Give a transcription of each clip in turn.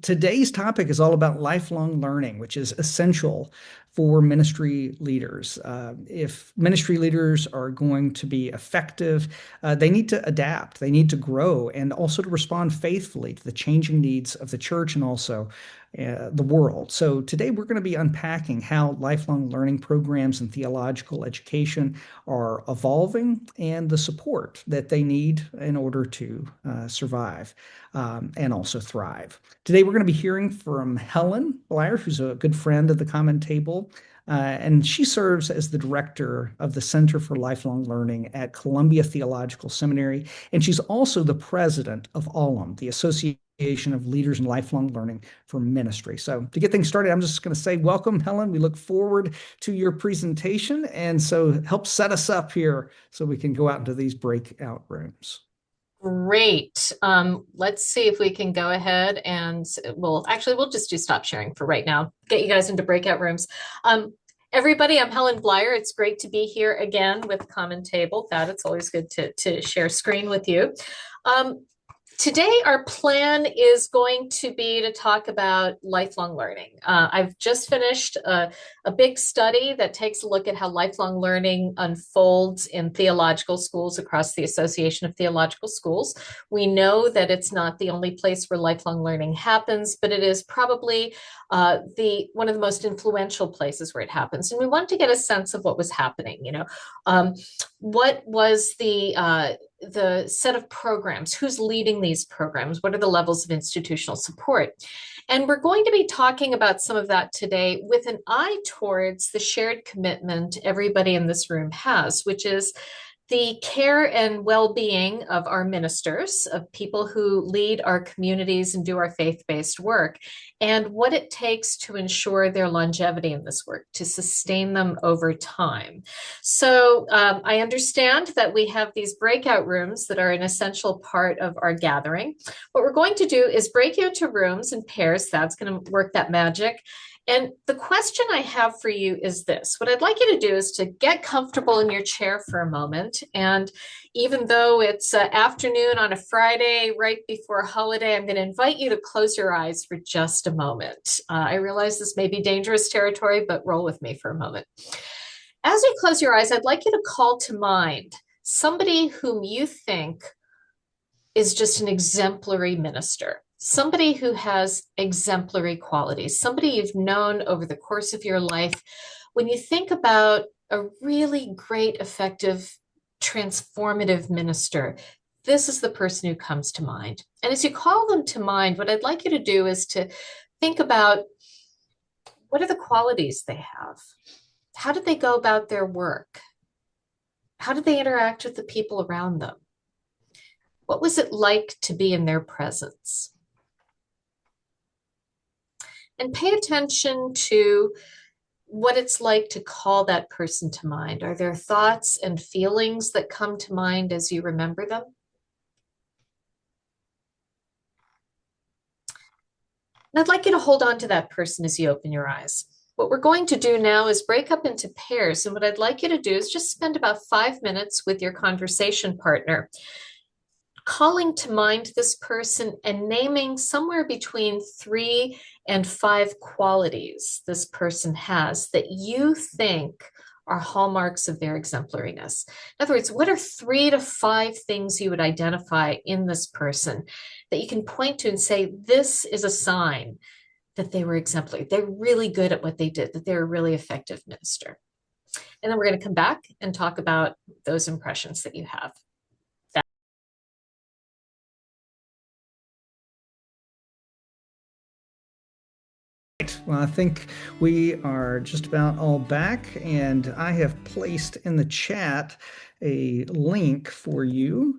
today's topic is all about lifelong learning, which is essential for ministry leaders. If ministry leaders are going to be effective, they need to adapt, they need to grow, and also to respond faithfully to the changing needs of the church and also the world. So today we're going to be unpacking how lifelong learning programs and theological education are evolving and the support that they need in order to survive and also thrive. Today, we're going to be hearing from Helen Blier, who's a good friend of the Common Table, and she serves as the director of the Center for Lifelong Learning at Columbia Theological Seminary, and she's also the president of ALLLM, the Association of Leaders in Lifelong Learning for Ministry. So to get things started, I'm just going to say welcome, Helen. We look forward to your presentation, and so help set us up here so we can go out into these breakout rooms. Great. Let's see if we can go ahead and we'll just do stop sharing for right now. Get you guys into breakout rooms. Everybody, I'm Helen Blier. It's great to be here again with Common Table. Thad, it's always good to share screen with you. Today, our plan is going to be to talk about lifelong learning. I've just finished a big study that takes a look at how lifelong learning unfolds in theological schools across the Association of Theological Schools. We know that it's not the only place where lifelong learning happens, but it is probably one of the most influential places where it happens. And we want to get a sense of what was happening. What was the set of programs, who's leading these programs, what are the levels of institutional support. And we're going to be talking about some of that today with an eye towards the shared commitment everybody in this room has, which is the care and well-being of our ministers, of people who lead our communities and do our faith-based work, and what it takes to ensure their longevity in this work, to sustain them over time. So I understand that we have these breakout rooms that are an essential part of our gathering. What we're going to do is break you into rooms in pairs. That's going to work that magic. And the question I have for you is this. What I'd like you to do is to get comfortable in your chair for a moment. And even though it's afternoon on a Friday right before a holiday, I'm going to invite you to close your eyes for just a moment. I realize this may be dangerous territory, but roll with me for a moment. As you close your eyes, I'd like you to call to mind somebody whom you think is just an exemplary minister. Somebody who has exemplary qualities, somebody you've known over the course of your life. When you think about a really great, effective, transformative minister, this is the person who comes to mind. And as you call them to mind, what I'd like you to do is to think about what are the qualities they have? How did they go about their work? How did they interact with the people around them? What was it like to be in their presence? And pay attention to what it's like to call that person to mind. Are there thoughts and feelings that come to mind as you remember them? And I'd like you to hold on to that person as you open your eyes. What we're going to do now is break up into pairs. And what I'd like you to do is just spend about 5 minutes with your conversation partner, calling to mind this person and naming somewhere between 3 and 5 qualities this person has that you think are hallmarks of their exemplariness. In other words, what are 3 to 5 things you would identify in this person that you can point to and say, this is a sign that they were exemplary. They're really good at what they did, that they're a really effective minister. And then we're going to come back and talk about those impressions that you have. Well, I think we are just about all back, and I have placed in the chat a link for you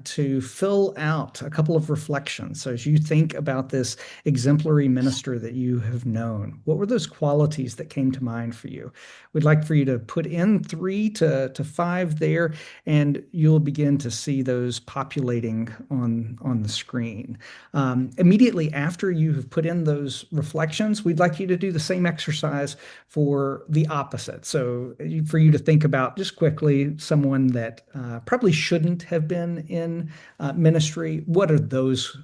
to fill out a couple of reflections. So as you think about this exemplary minister that you have known, what were those qualities that came to mind for you? We'd like for you to put in 3 to 5 there, and you'll begin to see those populating on the screen. Immediately after you have put in those reflections, we'd like you to do the same exercise for the opposite. So for you to think about just quickly someone that probably shouldn't have been been in ministry, what are those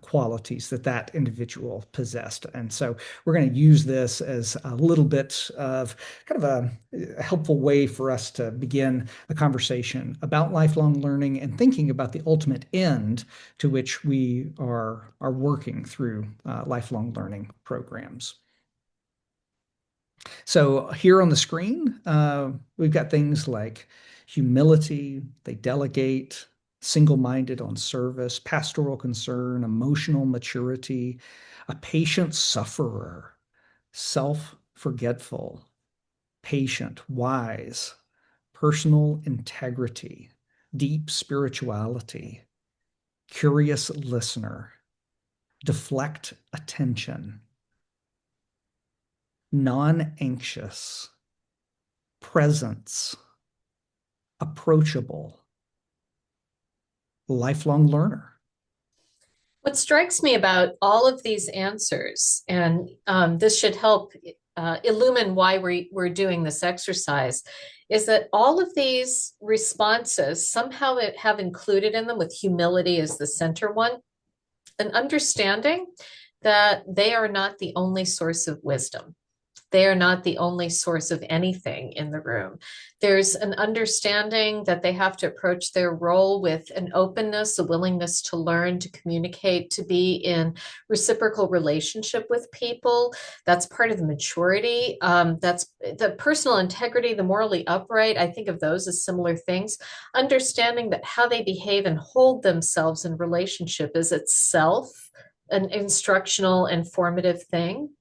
qualities that that individual possessed? And so we're going to use this as a little bit of kind of a helpful way for us to begin a conversation about lifelong learning and thinking about the ultimate end to which we are working through lifelong learning programs. So here on the screen, we've got things like humility, they delegate, single-minded on service, pastoral concern, emotional maturity, a patient sufferer, self-forgetful, patient, wise, personal integrity, deep spirituality, curious listener, deflect attention, non-anxious, presence, approachable, lifelong learner. What strikes me about all of these answers, and this should help illumine why we're doing this exercise, is that all of these responses somehow have included in them, with humility as the center one, an understanding that they are not the only source of wisdom. They are not the only source of anything in the room. There's an understanding that they have to approach their role with an openness, a willingness to learn, to communicate, to be in reciprocal relationship with people. That's part of the maturity. That's the personal integrity, the morally upright. I think of those as similar things. Understanding that how they behave and hold themselves in relationship is itself an instructional and formative thing.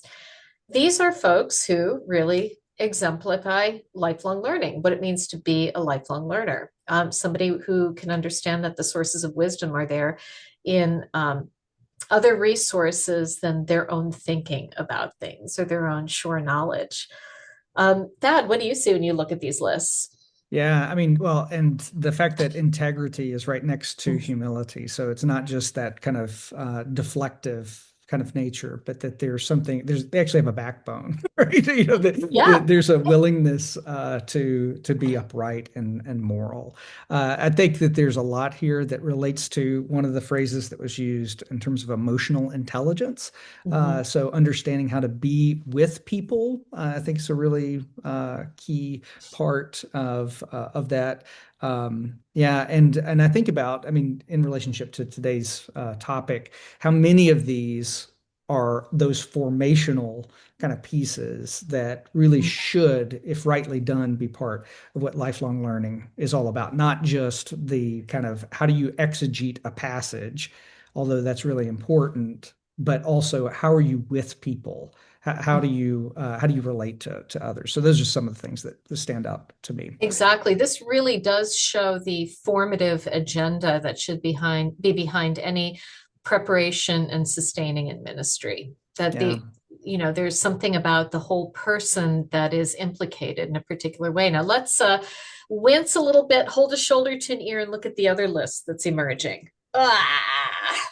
These are folks who really exemplify lifelong learning, what it means to be a lifelong learner. Somebody who can understand that the sources of wisdom are there in other resources than their own thinking about things or their own sure knowledge. Thad, what do you see when you look at these lists? Yeah, I mean, well, and the fact that integrity is right next to humility. So it's not just that kind of deflective kind of nature, but that there's something, they actually have a backbone, right? Yeah. There's a willingness to be upright and moral. I think that there's a lot here that relates to one of the phrases that was used in terms of emotional intelligence. Mhm. So understanding how to be with people, I think is a really key part of that. Yeah, and I think about, I mean, in relationship to today's topic, how many of these are those formational kind of pieces that really should, if rightly done, be part of what lifelong learning is all about. Not just the kind of how do you exegete a passage, although that's really important, but also how are you with people? How do you relate to others? So those are some of the things that stand out to me. Exactly. This really does show the formative agenda that should be behind any preparation and sustaining in ministry. That Yeah. there's something about the whole person that is implicated in a particular way. Now let's wince a little bit, hold a shoulder to an ear, and look at the other list that's emerging. Ah.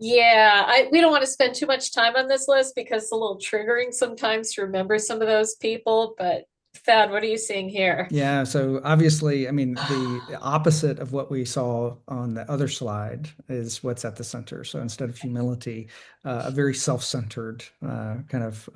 Yeah, we don't want to spend too much time on this list because it's a little triggering sometimes to remember some of those people. But Thad, what are you seeing here? Yeah, so obviously, I mean, the opposite of what we saw on the other slide is what's at the center. So instead of humility, a very self-centered kind of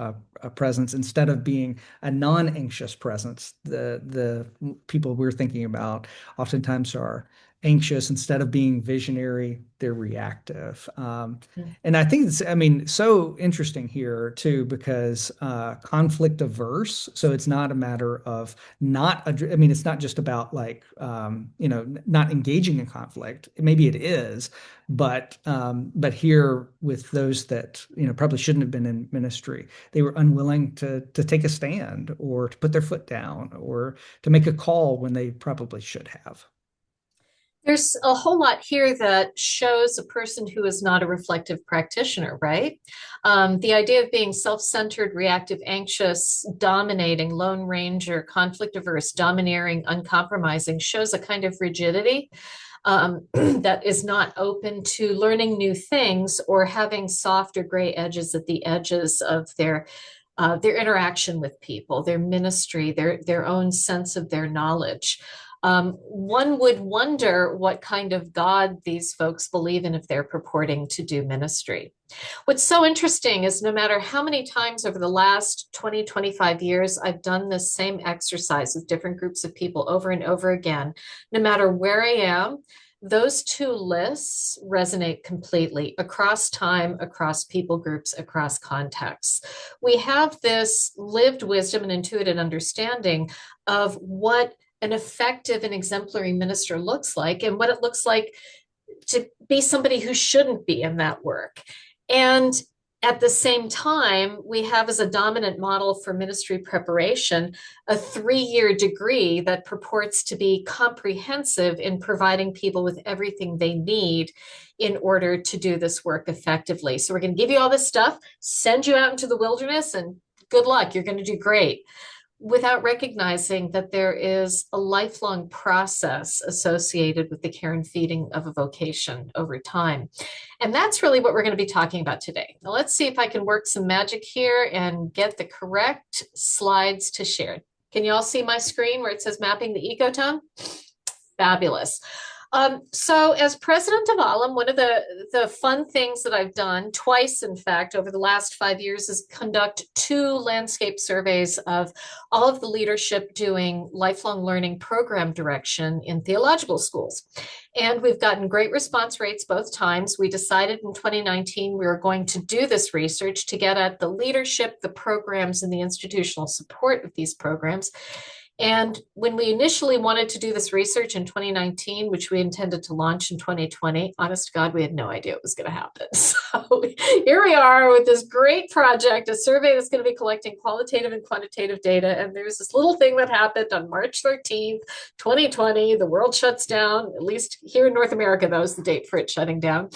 a presence. Instead of being a non-anxious presence, the people we're thinking about oftentimes are anxious. Instead of being visionary, they're reactive. And I think it's, I mean, so interesting here too, because conflict averse. So it's not a matter of not, I mean, it's not just about like, not engaging in conflict. Maybe it is, but here with those that, probably shouldn't have been in ministry, they were unwilling to take a stand or to put their foot down or to make a call when they probably should have. There's a whole lot here that shows a person who is not a reflective practitioner, right? The idea of being self-centered, reactive, anxious, dominating, lone ranger, conflict averse, domineering, uncompromising shows a kind of rigidity that is not open to learning new things or having soft or gray edges at the edges of their interaction with people, their ministry, their own sense of their knowledge. One would wonder what kind of God these folks believe in if they're purporting to do ministry. What's so interesting is no matter how many times over the last 20, 25 years, I've done this same exercise with different groups of people over and over again, no matter where I am, those two lists resonate completely across time, across people groups, across contexts. We have this lived wisdom and intuitive understanding of what an effective and exemplary minister looks like and what it looks like to be somebody who shouldn't be in that work. And at the same time, we have as a dominant model for ministry preparation a 3-year degree that purports to be comprehensive in providing people with everything they need in order to do this work effectively. So we're going to give you all this stuff, send you out into the wilderness, and good luck, you're going to do great, without recognizing that there is a lifelong process associated with the care and feeding of a vocation over time. And that's really what we're going to be talking about today. Now, let's see if I can work some magic here and get the correct slides to share. Can you all see my screen where it says mapping the ecotone? Fabulous. So as president of ALLLM, one of the fun things that I've done twice, in fact, over the last 5 years is conduct 2 landscape surveys of all of the leadership doing lifelong learning program direction in theological schools. And we've gotten great response rates both times. We decided in 2019 we were going to do this research to get at the leadership, the programs, and the institutional support of these programs. And when we initially wanted to do this research in 2019, which we intended to launch in 2020, honest to God, we had no idea it was going to happen. So here we are with this great project, a survey that's going to be collecting qualitative and quantitative data. And there's this little thing that happened on March 13th, 2020. The world shuts down, at least here in North America, that was the date for it shutting down.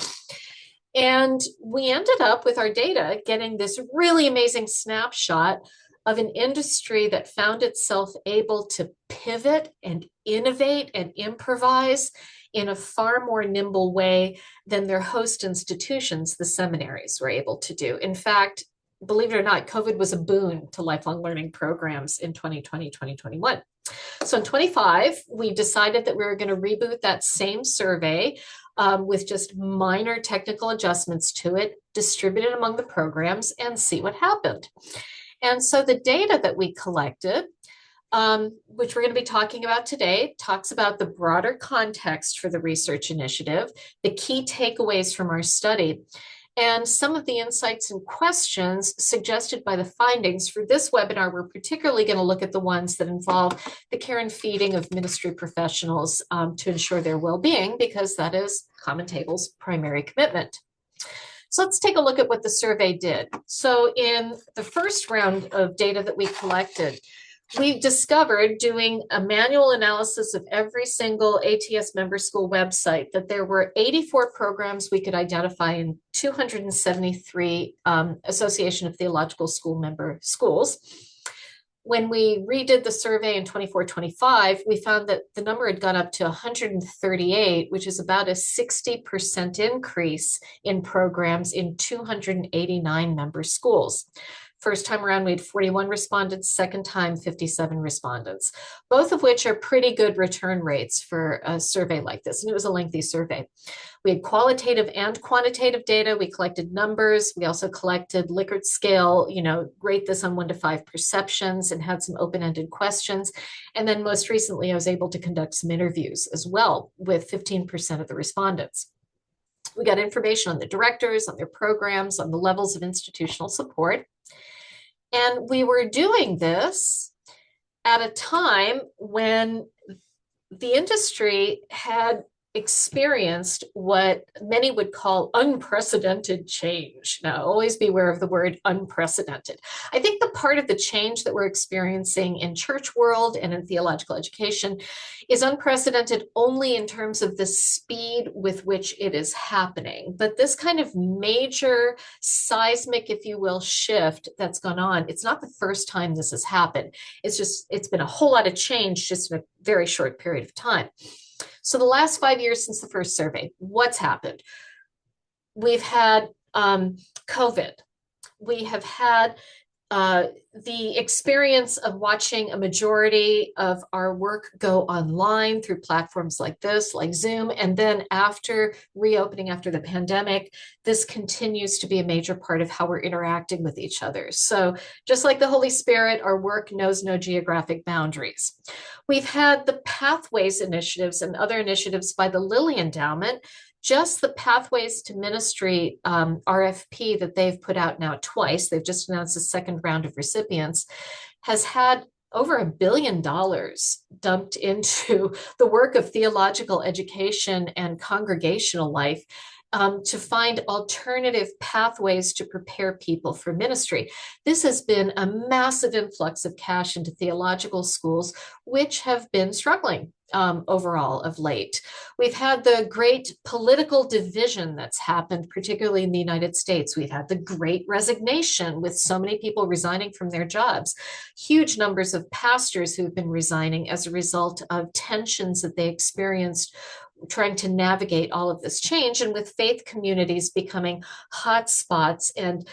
And we ended up with our data getting this really amazing snapshot of an industry that found itself able to pivot and innovate and improvise in a far more nimble way than their host institutions, the seminaries, were able to do. In fact, believe it or not, COVID was a boon to lifelong learning programs in 2020, 2021. So in 25, we decided that we were going to reboot that same survey with just minor technical adjustments to it, distribute it among the programs, and see what happened. And so the data that we collected, which we're going to be talking about today, talks about the broader context for the research initiative, the key takeaways from our study, and some of the insights and questions suggested by the findings. For this webinar, we're particularly going to look at the ones that involve the care and feeding of ministry professionals to ensure their well-being, because that is Common Table's primary commitment. So let's take a look at what the survey did. So in the first round of data that we collected, we discovered, doing a manual analysis of every single ATS member school website, that there were 84 programs we could identify in 273 Association of Theological School member schools. When we redid the survey in 24-25, we found that the number had gone up to 138, which is about a 60% increase in programs in 289 member schools. First time around, we had 41 respondents, second time, 57 respondents, both of which are pretty good return rates for a survey like this. And it was a lengthy survey. We had qualitative and quantitative data. We collected numbers. We also collected Likert scale, rate this on 1 to 5 perceptions, and had some open-ended questions. And then most recently, I was able to conduct some interviews as well with 15% of the respondents. We got information on the directors, on their programs, on the levels of institutional support. And we were doing this at a time when the industry had experienced what many would call unprecedented change. Now, always beware of the word unprecedented. I think the part of the change that we're experiencing in church world and in theological education is unprecedented only in terms of the speed with which it is happening. But this kind of major seismic, if you will, shift that's gone on, it's not the first time this has happened. It's been a whole lot of change just in a very short period of time. So the last 5 years since the first survey, what's happened? We've had COVID. We have had the experience of watching a majority of our work go online through platforms like this, like Zoom, and then after reopening after the pandemic, this continues to be a major part of how we're interacting with each other. So just like the Holy Spirit, our work knows no geographic boundaries. We've had the Pathways initiatives and other initiatives by the Lilly Endowment. Just the Pathways to Ministry RFP that they've put out now twice, they've just announced a second round of recipients, has had over $1 billion dumped into the work of theological education and congregational life, to find alternative pathways to prepare people for ministry. This has been a massive influx of cash into theological schools, which have been struggling overall of late. We've had the great political division that's happened, particularly in the United States. We've had the great resignation with so many people resigning from their jobs, huge numbers of pastors who've been resigning as a result of tensions that they experienced trying to navigate all of this change, and with faith communities becoming hotspots and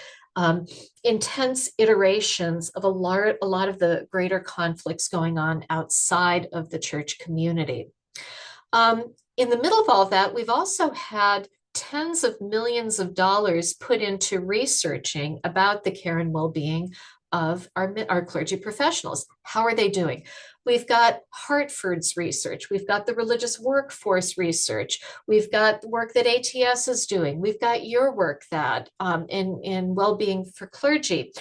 intense iterations of a lot of the greater conflicts going on outside of the church community. In the middle of all of that, we've also had tens of millions of dollars put into researching about the care and well-being of our clergy professionals. How are they doing? We've got Hartford's research. We've got the religious workforce research. We've got work that ATS is doing. We've got your work, that in well-being for clergy.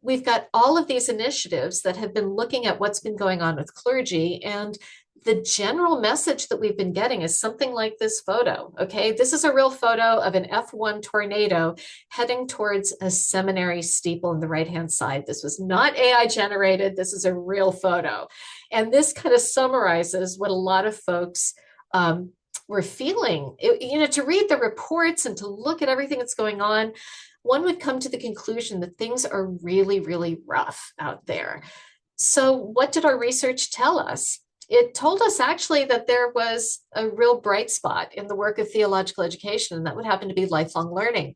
We've got all of these initiatives that have been looking at what's been going on with clergy, and the general message that we've been getting is something like this photo. Okay, this is a real photo of an F1 tornado heading towards a seminary steeple on the right-hand side. This was not AI generated. This is a real photo. And this kind of summarizes what a lot of folks were feeling. To read the reports and to look at everything that's going on, one would come to the conclusion that things are really, really rough out there. So what did our research tell us? It told us actually that there was a real bright spot in the work of theological education, and that would happen to be lifelong learning.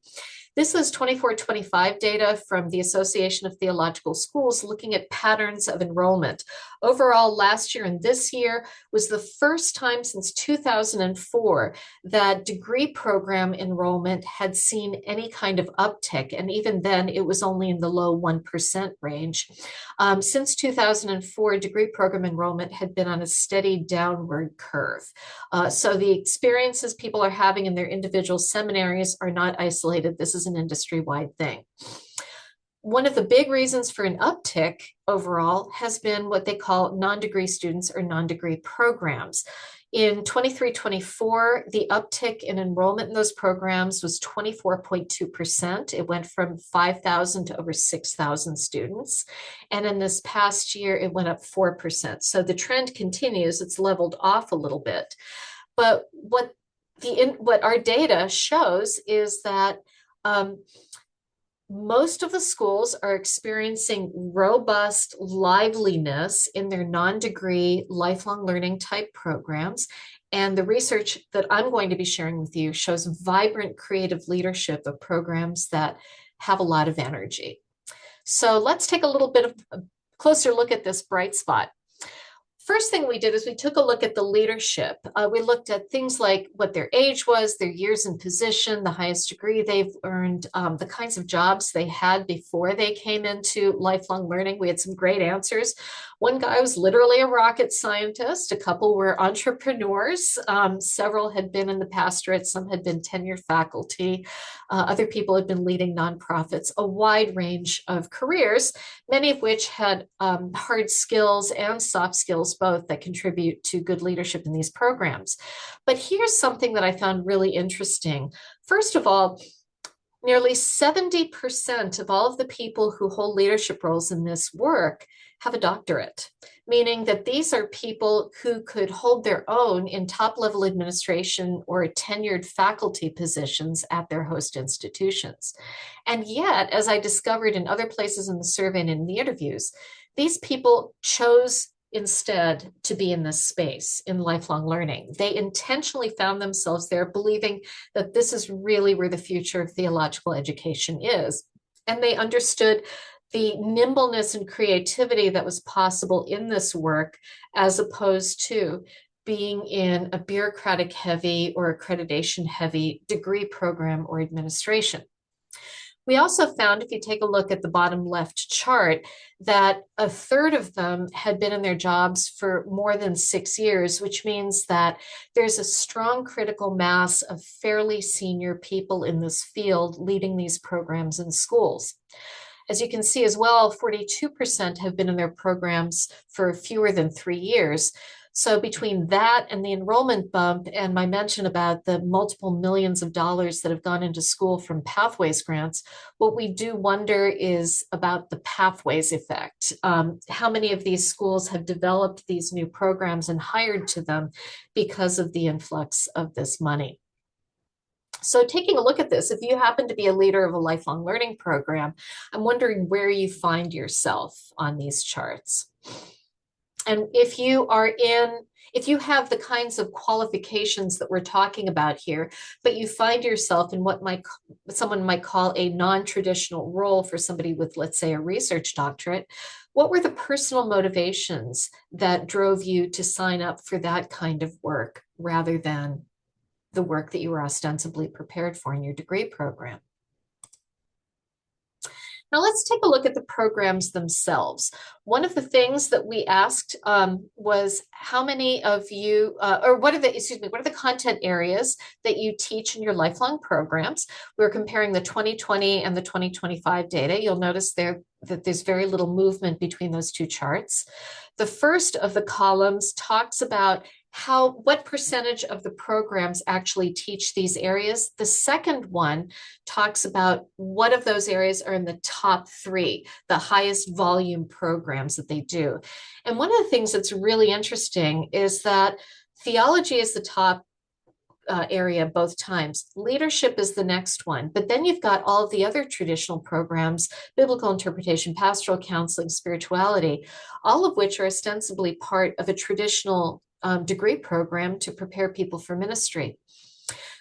This is 24-25 data from the Association of Theological Schools looking at patterns of enrollment. Overall, last year and this year was the first time since 2004 that degree program enrollment had seen any kind of uptick. And even then, it was only in the low 1% range. Since 2004, degree program enrollment had been on a steady downward curve. So the experiences people are having in their individual seminaries are not isolated. This is an industry-wide thing. One of the big reasons for an uptick overall has been what they call non-degree students or non-degree programs. In 23-24, the uptick in enrollment in those programs was 24.2%. It went from 5,000 to over 6,000 students. And in this past year, it went up 4%. So the trend continues. It's leveled off a little bit. But what our data shows is that most of the schools are experiencing robust liveliness in their non-degree lifelong learning type programs. And the research that I'm going to be sharing with you shows vibrant creative leadership of programs that have a lot of energy. So let's take a little bit of a closer look at this bright spot. First thing we did is we took a look at the leadership. We looked at things like what their age was, their years in position, the highest degree they've earned, the kinds of jobs they had before they came into lifelong learning. We had some great answers. One guy was literally a rocket scientist. A couple were entrepreneurs. Several had been in the pastorate. Some had been tenured faculty. Other people had been leading nonprofits, a wide range of careers, many of which had hard skills and soft skills both that contribute to good leadership in these programs. But here's something that I found really interesting. First of all, nearly 70% of all of the people who hold leadership roles in this work have a doctorate, meaning that these are people who could hold their own in top-level administration or tenured faculty positions at their host institutions. And yet, as I discovered in other places in the survey and in the interviews, these people chose instead to be in this space in lifelong learning. They intentionally found themselves there believing that this is really where the future of theological education is. And they understood the nimbleness and creativity that was possible in this work, as opposed to being in a bureaucratic heavy or accreditation heavy degree program or administration. We also found, if you take a look at the bottom left chart, that a third of them had been in their jobs for more than 6 years, which means that there's a strong critical mass of fairly senior people in this field leading these programs in schools. As you can see as well, 42% have been in their programs for fewer than 3 years. So between that and the enrollment bump and my mention about the multiple millions of dollars that have gone into school from Pathways grants, what we do wonder is about the Pathways effect. How many of these schools have developed these new programs and hired to them because of the influx of this money? So taking a look at this, if you happen to be a leader of a lifelong learning program, I'm wondering where you find yourself on these charts. And if you have the kinds of qualifications that we're talking about here, but you find yourself in what someone might call a non-traditional role for somebody with, let's say, a research doctorate, what were the personal motivations that drove you to sign up for that kind of work rather than the work that you were ostensibly prepared for in your degree program? Now let's take a look at the programs themselves. One of the things that we asked was how many of you, or what are the content areas that you teach in your lifelong programs? We're comparing the 2020 and the 2025 data. You'll notice there that there's very little movement between those two charts. The first of the columns talks about what percentage of the programs actually teach these areas. The second one talks about what of those areas are in the top three, the highest volume programs that they do. And one of the things that's really interesting is that theology is the top area both times. Leadership is the next one. But then you've got all of the other traditional programs, biblical interpretation, pastoral counseling, spirituality, all of which are ostensibly part of a traditional degree program to prepare people for ministry.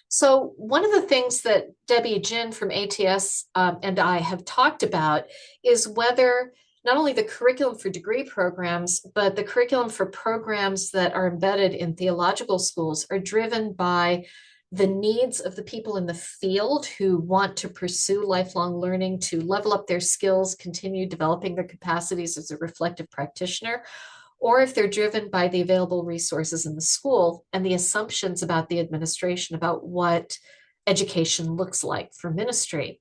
So one of the things that Debbie Jin from ATS and I have talked about is whether not only the curriculum for degree programs, but the curriculum for programs that are embedded in theological schools are driven by the needs of the people in the field who want to pursue lifelong learning, to level up their skills, continue developing their capacities as a reflective practitioner, or if they're driven by the available resources in the school and the assumptions about the administration about what education looks like for ministry.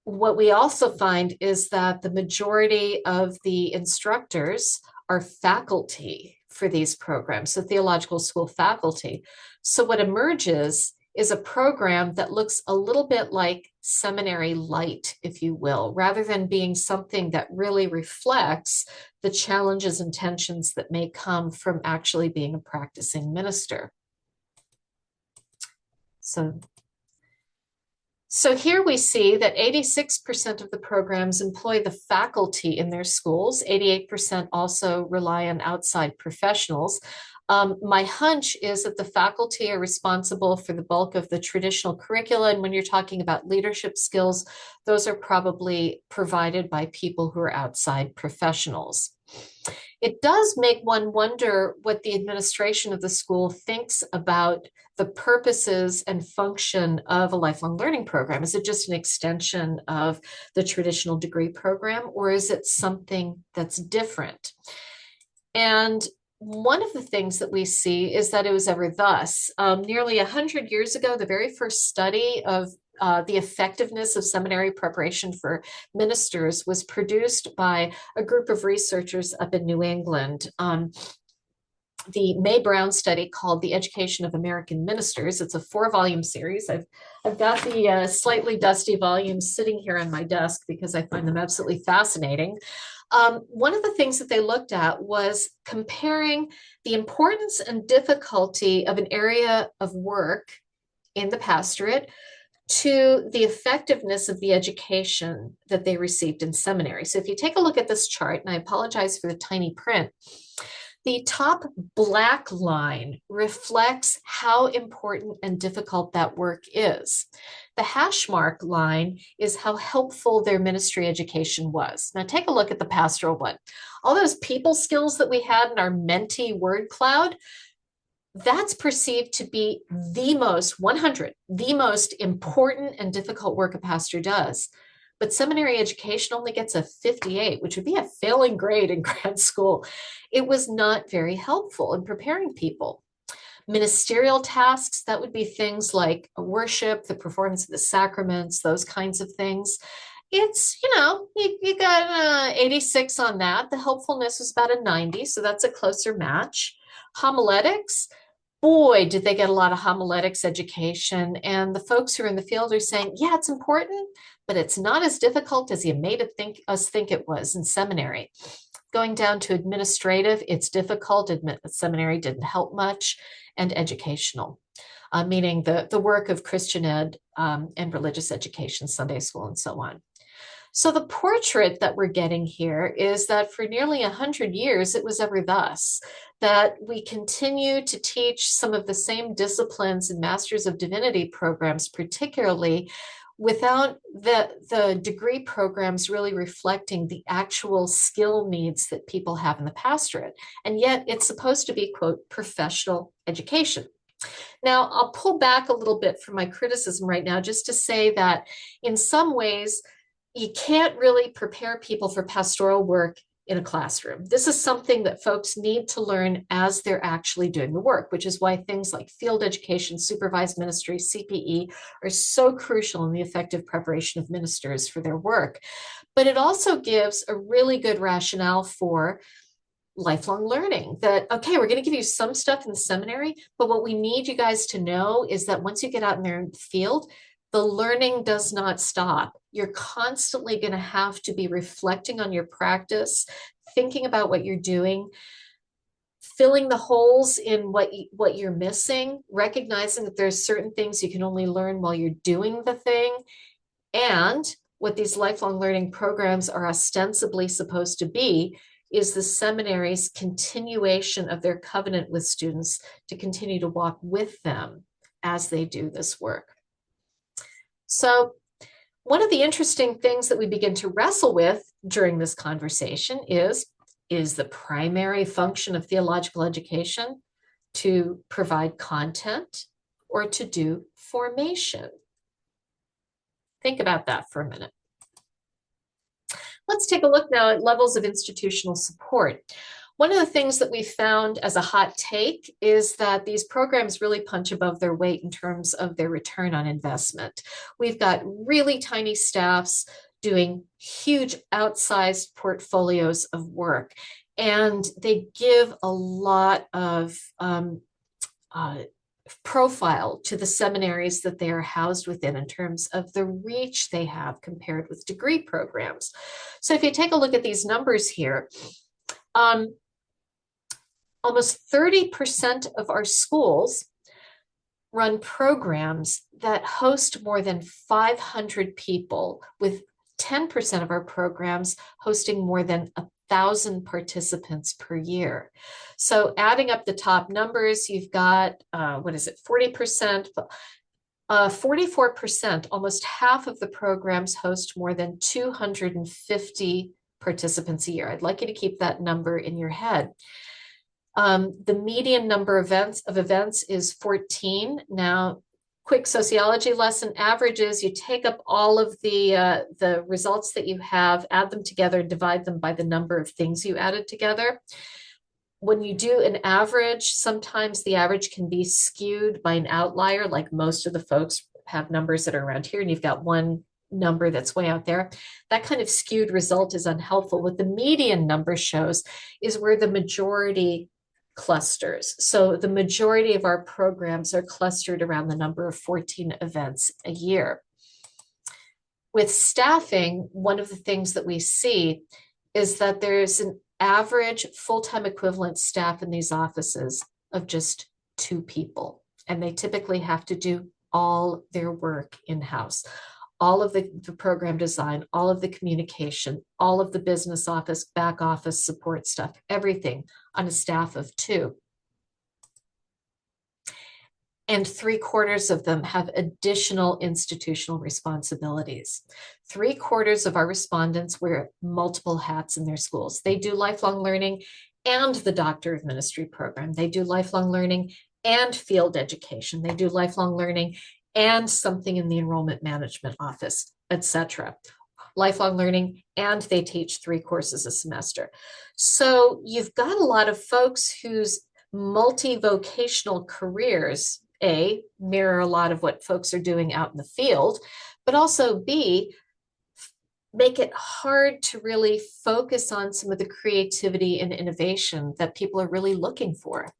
What we also find is that the majority of the instructors are faculty for these programs, so theological school faculty. So what emerges is a program that looks a little bit like seminary light, if you will, rather than being something that really reflects the challenges and tensions that may come from actually being a practicing minister. So here we see that 86% of the programs employ the faculty in their schools. 88% also rely on outside professionals. My hunch is that the faculty are responsible for the bulk of the traditional curricula. And when you're talking about leadership skills, those are probably provided by people who are outside professionals. It does make one wonder what the administration of the school thinks about the purposes and function of a lifelong learning program. Is it just an extension of the traditional degree program, or is it something that's different? And one of the things that we see is that it was ever thus. Nearly 100 years ago, the very first study of the effectiveness of seminary preparation for ministers was produced by a group of researchers up in New England. The May Brown study called The Education of American Ministers. It's a 4-volume series. I've got the slightly dusty volumes sitting here on my desk because I find them absolutely fascinating. One of the things that they looked at was comparing the importance and difficulty of an area of work in the pastorate to the effectiveness of the education that they received in seminary. So if you take a look at this chart, and I apologize for the tiny print, The top black line reflects how important and difficult that work is. The hash mark line is how helpful their ministry education was. Now take a look at the pastoral one. All those people skills that we had in our Menti word cloud, that's perceived to be the most, 100, the most important and difficult work a pastor does. But seminary education only gets a 58, which would be a failing grade in grad school. It was not very helpful in preparing people. Ministerial tasks, that would be things like worship, the performance of the sacraments, those kinds of things. It's, you got 86 on that. The helpfulness was about a 90, so that's a closer match. Homiletics, boy, did they get a lot of homiletics education. And the folks who are in the field are saying, yeah, it's important, but it's not as difficult as you made us think it was in seminary. Going down to administrative, it's difficult. Seminary didn't help much. And educational, meaning the work of Christian ed and religious education, Sunday school, and so on. So the portrait that we're getting here is that for nearly 100 years, it was ever thus, that we continue to teach some of the same disciplines in Masters of Divinity programs, particularly without the degree programs really reflecting the actual skill needs that people have in the pastorate. And yet it's supposed to be, quote, professional education. Now, I'll pull back a little bit from my criticism right now just to say that in some ways, you can't really prepare people for pastoral work in a classroom. This is something that folks need to learn as they're actually doing the work, which is why things like field education, supervised ministry, CPE are so crucial in the effective preparation of ministers for their work. But it also gives a really good rationale for lifelong learning that, okay, we're going to give you some stuff in the seminary, but what we need you guys to know is that once you get out in their field, the learning does not stop. You're constantly going to have to be reflecting on your practice, thinking about what you're doing, filling the holes in what you're missing, recognizing that there's certain things you can only learn while you're doing the thing. And what these lifelong learning programs are ostensibly supposed to be is the seminary's continuation of their covenant with students to continue to walk with them as they do this work. So one of the interesting things that we begin to wrestle with during this conversation is the primary function of theological education to provide content or to do formation? Think about that for a minute. Let's take a look now at levels of institutional support. One of the things that we found as a hot take is that these programs really punch above their weight in terms of their return on investment. We've got really tiny staffs doing huge outsized portfolios of work, and they give a lot of profile to the seminaries that they are housed within in terms of the reach they have compared with degree programs. So if you take a look at these numbers here, almost 30% of our schools run programs that host more than 500 people, with 10% of our programs hosting more than 1,000 participants per year. So adding up the top numbers, you've got, 40%, 44%, almost half of the programs host more than 250 participants a year. I'd like you to keep that number in your head. The median number of events is 14. Now, quick sociology lesson, averages, you take up all of the results that you have, add them together, divide them by the number of things you added together. When you do an average, sometimes the average can be skewed by an outlier, like most of the folks have numbers that are around here, and you've got one number that's way out there. That kind of skewed result is unhelpful. What the median number shows is where the majority clusters. So the majority of our programs are clustered around the number of 14 events a year. With staffing, one of the things that we see is that there's an average full-time equivalent staff in these offices of just 2 people, and they typically have to do all their work in-house. all of the program design, all of the communication, all of the business office, back office support stuff, everything on a staff of 2. And 3/4 of them have additional institutional responsibilities. 3/4 of our respondents wear multiple hats in their schools. They do lifelong learning and the Doctor of Ministry program. They do lifelong learning and field education. They do lifelong learning and something in the enrollment management office, etc. Lifelong learning, and they teach 3 courses a semester. So you've got a lot of folks whose multi-vocational careers, A, mirror a lot of what folks are doing out in the field, but also B, make it hard to really focus on some of the creativity and innovation that people are really looking for.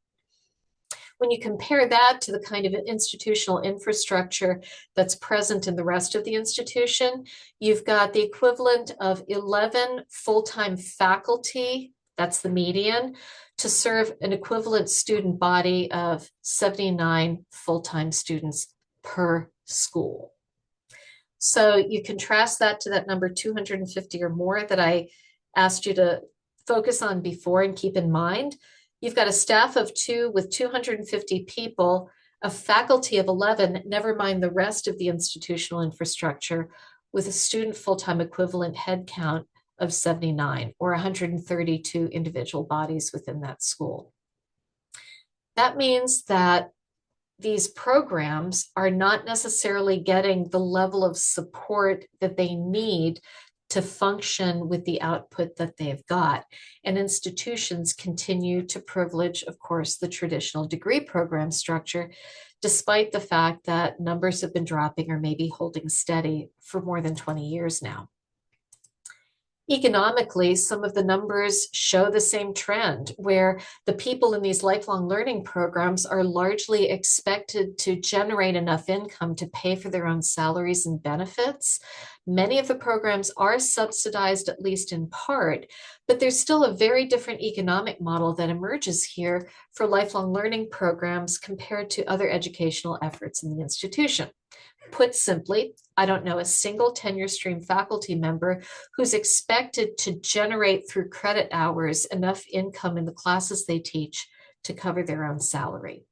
When you compare that to the kind of institutional infrastructure that's present in the rest of the institution, you've got the equivalent of 11 full-time faculty, that's the median, to serve an equivalent student body of 79 full-time students per school. So you contrast that to that number 250 or more that I asked you to focus on before and keep in mind. You've got a staff of 2 with 250 people, a faculty of 11, never mind the rest of the institutional infrastructure, with a student full-time equivalent headcount of 79, or 132 individual bodies within that school. That means that these programs are not necessarily getting the level of support that they need to function with the output that they've got. And institutions continue to privilege, of course, the traditional degree program structure, despite the fact that numbers have been dropping or maybe holding steady for more than 20 years now. Economically, some of the numbers show the same trend, where the people in these lifelong learning programs are largely expected to generate enough income to pay for their own salaries and benefits. Many of the programs are subsidized, at least in part, but there's still a very different economic model that emerges here for lifelong learning programs compared to other educational efforts in the institution. Put simply, I don't know a single tenure stream faculty member who's expected to generate through credit hours enough income in the classes they teach to cover their own salary.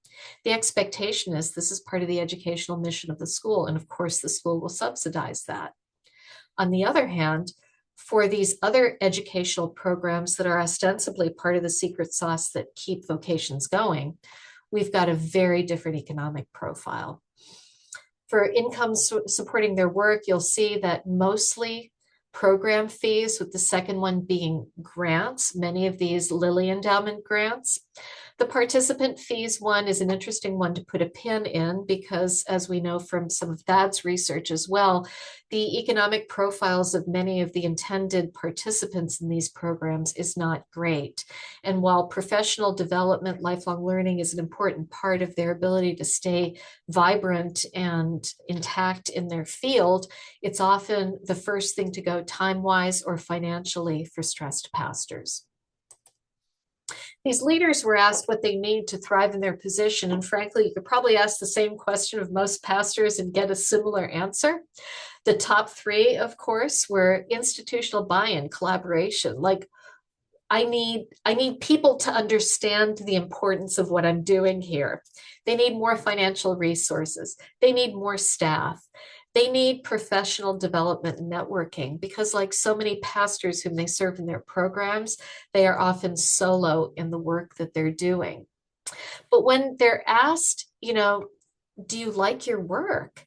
The expectation is this is part of the educational mission of the school, and of course the school will subsidize that. On the other hand, for these other educational programs that are ostensibly part of the secret sauce that keep vocations going, we've got a very different economic profile. For income supporting their work, you'll see that mostly program fees, with the second one being grants, many of these Lilly Endowment grants. The participant fees one is an interesting one to put a pin in because, as we know from some of Thad's research as well, the economic profiles of many of the intended participants in these programs is not great. And while professional development, lifelong learning is an important part of their ability to stay vibrant and intact in their field, it's often the first thing to go time-wise or financially for stressed pastors. These leaders were asked what they need to thrive in their position. And frankly, you could probably ask the same question of most pastors and get a similar answer. The top 3, of course, were institutional buy-in, collaboration. Like, I need people to understand the importance of what I'm doing here. They need more financial resources. They need more staff. They need professional development and networking because, like so many pastors whom they serve in their programs, they are often solo in the work that they're doing. But when they're asked, do you like your work?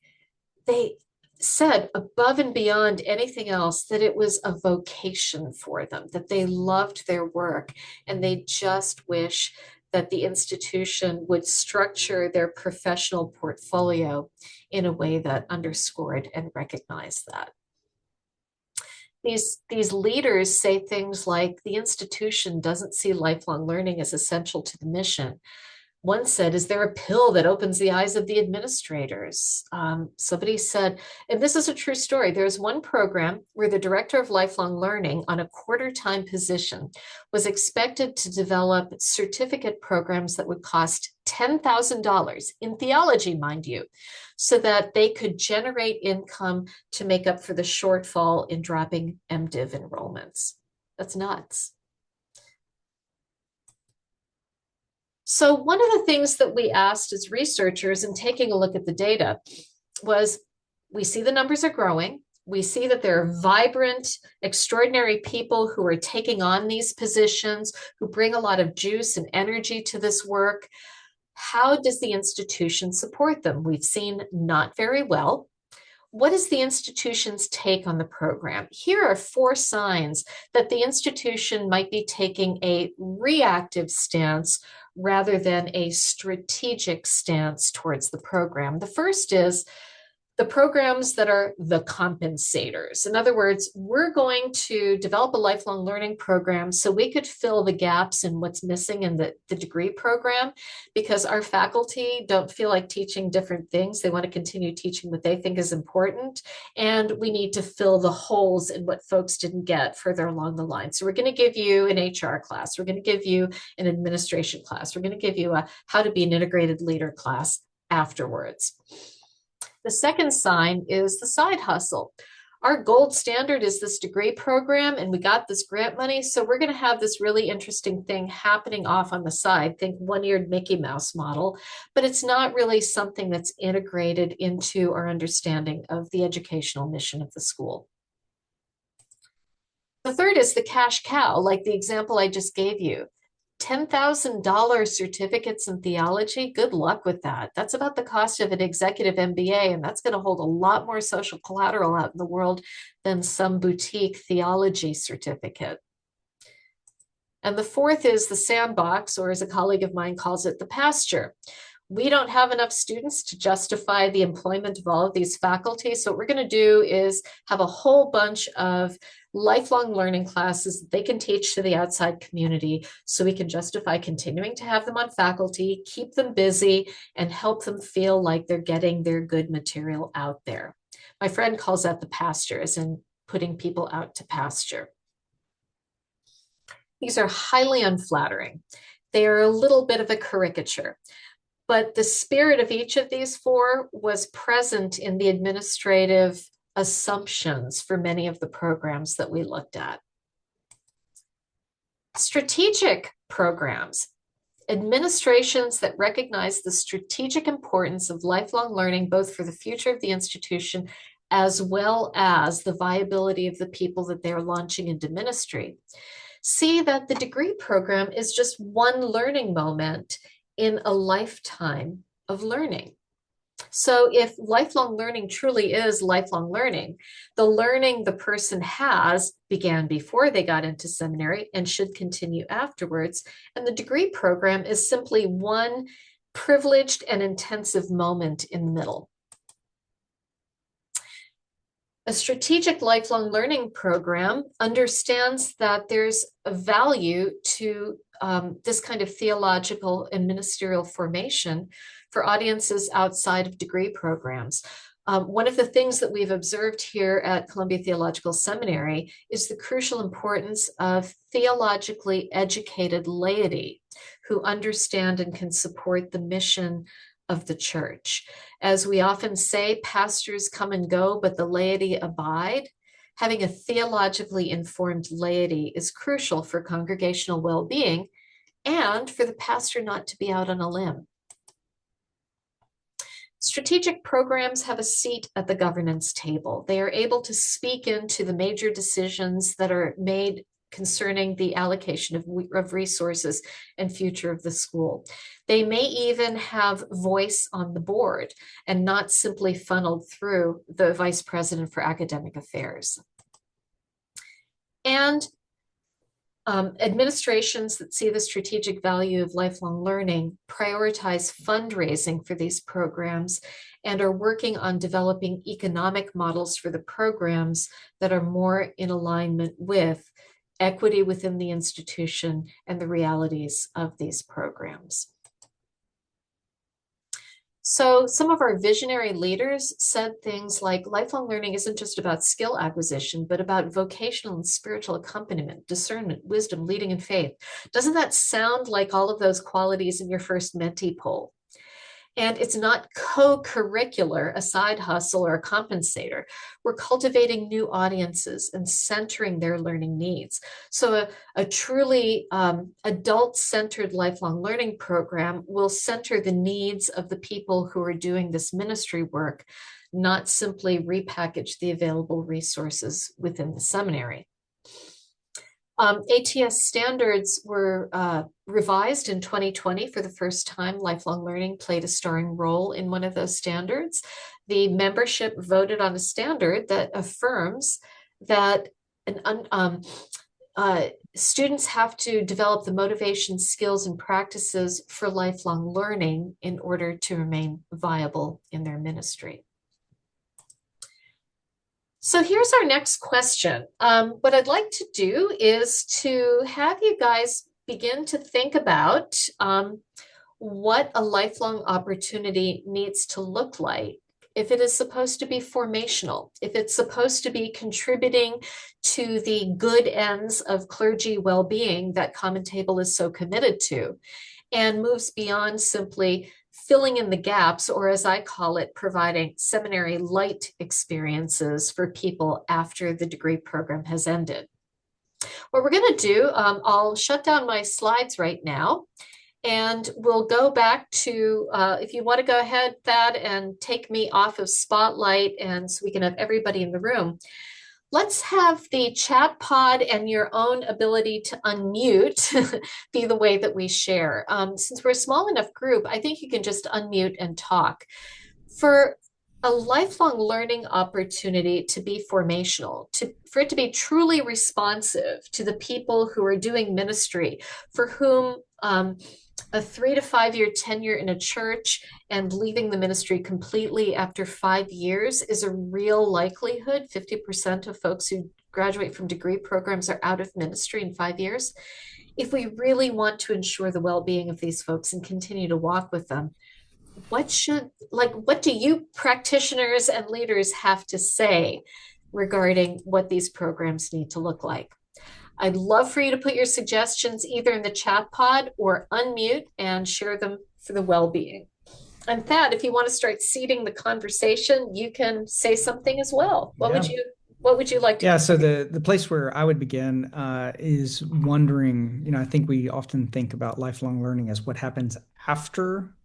They said above and beyond anything else that it was a vocation for them, that they loved their work, and they just wish that the institution would structure their professional portfolio in a way that underscored and recognized that. These leaders say things like the institution doesn't see lifelong learning as essential to the mission. One said, is there a pill that opens the eyes of the administrators? Somebody said, and this is a true story, there's one program where the director of lifelong learning on a quarter-time position was expected to develop certificate programs that would cost $10,000 in theology, mind you, so that they could generate income to make up for the shortfall in dropping MDiv enrollments. That's nuts. So one of the things that we asked as researchers in taking a look at the data was, we see the numbers are growing. We see that there are vibrant, extraordinary people who are taking on these positions, who bring a lot of juice and energy to this work. How does the institution support them? We've seen not very well. What is the institution's take on the program? Here are 4 signs that the institution might be taking a reactive stance rather than a strategic stance towards the program. The first is the programs that are the compensators. In other words, we're going to develop a lifelong learning program so we could fill the gaps in what's missing in the degree program, because our faculty don't feel like teaching different things. They want to continue teaching what they think is important. And we need to fill the holes in what folks didn't get further along the line. So we're going to give you an HR class. We're going to give you an administration class. We're going to give you a how to be an integrated leader class afterwards. The second sign is the side hustle. Our gold standard is this degree program, and we got this grant money, so we're going to have this really interesting thing happening off on the side. Think one-eared Mickey Mouse model, but it's not really something that's integrated into our understanding of the educational mission of the school. The third is the cash cow, like the example I just gave you. $10,000 certificates in theology, good luck with that. That's about the cost of an executive MBA, and that's going to hold a lot more social collateral out in the world than some boutique theology certificate. And the fourth is the sandbox, or as a colleague of mine calls it, the pasture. We don't have enough students to justify the employment of all of these faculty. So what we're going to do is have a whole bunch of lifelong learning classes that they can teach to the outside community, so we can justify continuing to have them on faculty, keep them busy, and help them feel like they're getting their good material out there. My friend calls that the pasture, as in putting people out to pasture. These are highly unflattering. They are a little bit of a caricature. But the spirit of each of these 4 was present in the administrative assumptions for many of the programs that we looked at. Strategic programs, administrations that recognize the strategic importance of lifelong learning, both for the future of the institution as well as the viability of the people that they're launching into ministry, see that the degree program is just one learning moment in a lifetime of learning. So if lifelong learning truly is lifelong learning, the learning the person has began before they got into seminary and should continue afterwards. And the degree program is simply one privileged and intensive moment in the middle. A strategic lifelong learning program understands that there's a value to this kind of theological and ministerial formation for audiences outside of degree programs. One of the things that we've observed here at Columbia Theological Seminary is the crucial importance of theologically educated laity who understand and can support the mission of the church. As we often say, pastors come and go, but the laity abide. Having a theologically informed laity is crucial for congregational well-being and for the pastor not to be out on a limb. Strategic programs have a seat at the governance table. They are able to speak into the major decisions that are made concerning the allocation of resources and future of the school. They may even have voice on the board and not simply funneled through the Vice President for Academic Affairs. And administrations that see the strategic value of lifelong learning prioritize fundraising for these programs and are working on developing economic models for the programs that are more in alignment with equity within the institution and the realities of these programs. So some of our visionary leaders said things like lifelong learning isn't just about skill acquisition, but about vocational and spiritual accompaniment, discernment, wisdom, leading in faith. Doesn't that sound like all of those qualities in your first Menti poll? And it's not co-curricular, a side hustle or a compensator. We're cultivating new audiences and centering their learning needs. So a truly adult-centered lifelong learning program will center the needs of the people who are doing this ministry work, not simply repackage the available resources within the seminary. ATS standards were revised in 2020 for the first time. Lifelong learning played a starring role in one of those standards. The membership voted on a standard that affirms that students have to develop the motivation, skills, and practices for lifelong learning in order to remain viable in their ministry. So here's our next question. What I'd like to do is to have you guys begin to think about what a lifelong opportunity needs to look like if it is supposed to be formational, if it's supposed to be contributing to the good ends of clergy well-being that Common Table is so committed to, and moves beyond simply filling in the gaps, or as I call it, providing seminary light experiences for people after the degree program has ended. What we're going to do, I'll shut down my slides right now, and we'll go back to, if you want to go ahead, Thad, and take me off of Spotlight, and so we can have everybody in the room. Let's have the chat pod and your own ability to unmute be the way that we share. Since we're a small enough group, I think you can just unmute and talk. For a lifelong learning opportunity to be formational, for it to be truly responsive to the people who are doing ministry, for whom a 3 to 5 year tenure in a church and leaving the ministry completely after 5 years is a real likelihood. 50% of folks who graduate from degree programs are out of ministry in 5 years. If we really want to ensure the well-being of these folks and continue to walk with them, what do you practitioners and leaders have to say regarding what these programs need to look like? I'd love for you to put your suggestions either in the chat pod or unmute and share them for the well-being. And Thad, if you want to start seeding the conversation, you can say something as well. What would you like to? Yeah, so the place where I would begin is wondering, I think we often think about lifelong learning as what happens after